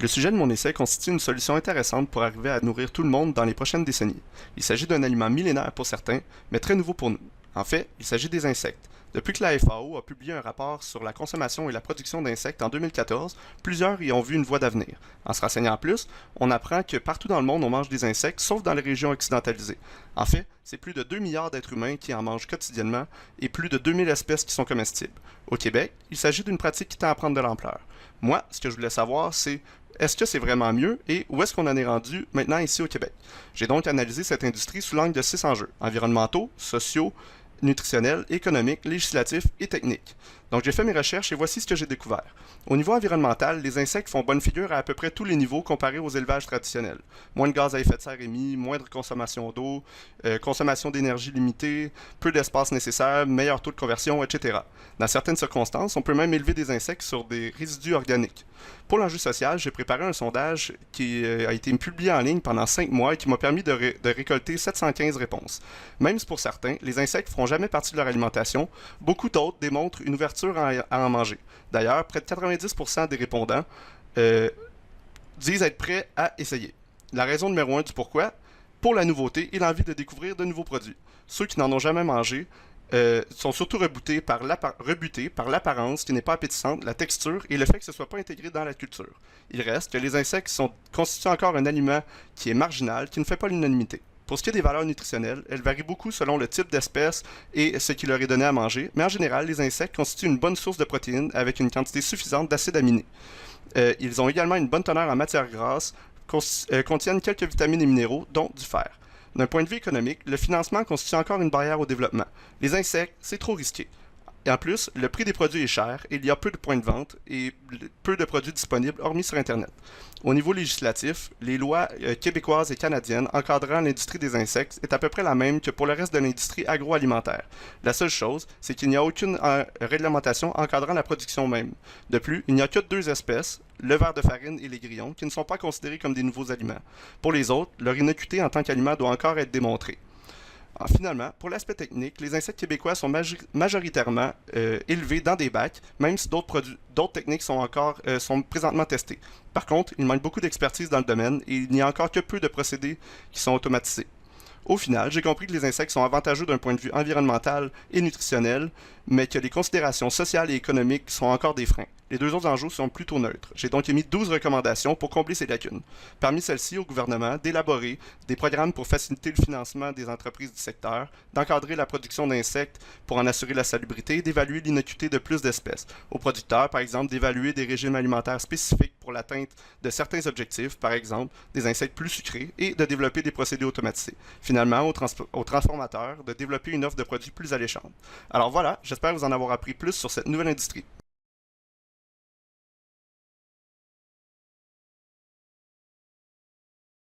Le sujet de mon essai constitue une solution intéressante pour arriver à nourrir tout le monde dans les prochaines décennies. Il s'agit d'un aliment millénaire pour certains, mais très nouveau pour nous. En fait, il s'agit des insectes. Depuis que la FAO a publié un rapport sur la consommation et la production d'insectes en 2014, plusieurs y ont vu une voie d'avenir. En se renseignant plus, on apprend que partout dans le monde on mange des insectes, sauf dans les régions occidentalisées. En fait, c'est plus de 2 milliards d'êtres humains qui en mangent quotidiennement et plus de 2000 espèces qui sont comestibles. Au Québec, il s'agit d'une pratique qui tend à prendre de l'ampleur. Moi, ce que je voulais savoir, c'est est-ce que c'est vraiment mieux et où est-ce qu'on en est rendu maintenant ici au Québec? J'ai donc analysé cette industrie sous l'angle de 6 enjeux, environnementaux, sociaux, nutritionnels, économiques, législatifs et techniques. Donc j'ai fait mes recherches et voici ce que j'ai découvert. Au niveau environnemental, les insectes font bonne figure à peu près tous les niveaux comparés aux élevages traditionnels. Moins de gaz à effet de serre émis, moindre consommation d'eau, consommation d'énergie limitée, peu d'espace nécessaire, meilleur taux de conversion, etc. Dans certaines circonstances, on peut même élever des insectes sur des résidus organiques. Pour l'enjeu social, j'ai préparé un sondage qui a été publié en ligne pendant 5 mois et qui m'a permis de récolter 715 réponses. Même si pour certains, les insectes ne feront jamais partie de leur alimentation, beaucoup d'autres démontrent une ouverture à en manger. D'ailleurs, près de 90% des répondants disent être prêts à essayer. La raison numéro 1 du pourquoi, pour la nouveauté et l'envie de découvrir de nouveaux produits. Ceux qui n'en ont jamais mangé sont surtout rebutés par l'apparence qui n'est pas appétissante, la texture et le fait que ce ne soit pas intégré dans la culture. Il reste que les insectes constituent encore un aliment qui est marginal, qui ne fait pas l'unanimité. Pour ce qui est des valeurs nutritionnelles, elles varient beaucoup selon le type d'espèce et ce qui leur est donné à manger, mais en général, les insectes constituent une bonne source de protéines avec une quantité suffisante d'acides aminés. Ils ont également une bonne teneur en matières grasses, contiennent quelques vitamines et minéraux, dont du fer. D'un point de vue économique, le financement constitue encore une barrière au développement. Les insectes, c'est trop risqué. Et en plus, le prix des produits est cher, et il y a peu de points de vente et peu de produits disponibles, hormis sur Internet. Au niveau législatif, les lois québécoises et canadiennes encadrant l'industrie des insectes est à peu près la même que pour le reste de l'industrie agroalimentaire. La seule chose, c'est qu'il n'y a aucune réglementation encadrant la production même. De plus, il n'y a que 2 espèces, le ver de farine et les grillons, qui ne sont pas considérés comme des nouveaux aliments. Pour les autres, leur innocuité en tant qu'aliment doit encore être démontrée. Finalement, pour l'aspect technique, les insectes québécois sont majoritairement élevés dans des bacs, même si d'autres techniques sont présentement testées. Par contre, il manque beaucoup d'expertise dans le domaine et il n'y a encore que peu de procédés qui sont automatisés. Au final, j'ai compris que les insectes sont avantageux d'un point de vue environnemental et nutritionnel, mais que les considérations sociales et économiques sont encore des freins. Les 2 autres enjeux sont plutôt neutres. J'ai donc émis 12 recommandations pour combler ces lacunes. Parmi celles-ci, au gouvernement d'élaborer des programmes pour faciliter le financement des entreprises du secteur, d'encadrer la production d'insectes pour en assurer la salubrité et d'évaluer l'innocuité de plus d'espèces. Aux producteurs, par exemple, d'évaluer des régimes alimentaires spécifiques pour l'atteinte de certains objectifs, par exemple des insectes plus sucrés, et de développer des procédés automatisés. Finalement, aux transformateurs, de développer une offre de produits plus alléchante. Alors voilà, j'espère vous en avoir appris plus sur cette nouvelle industrie.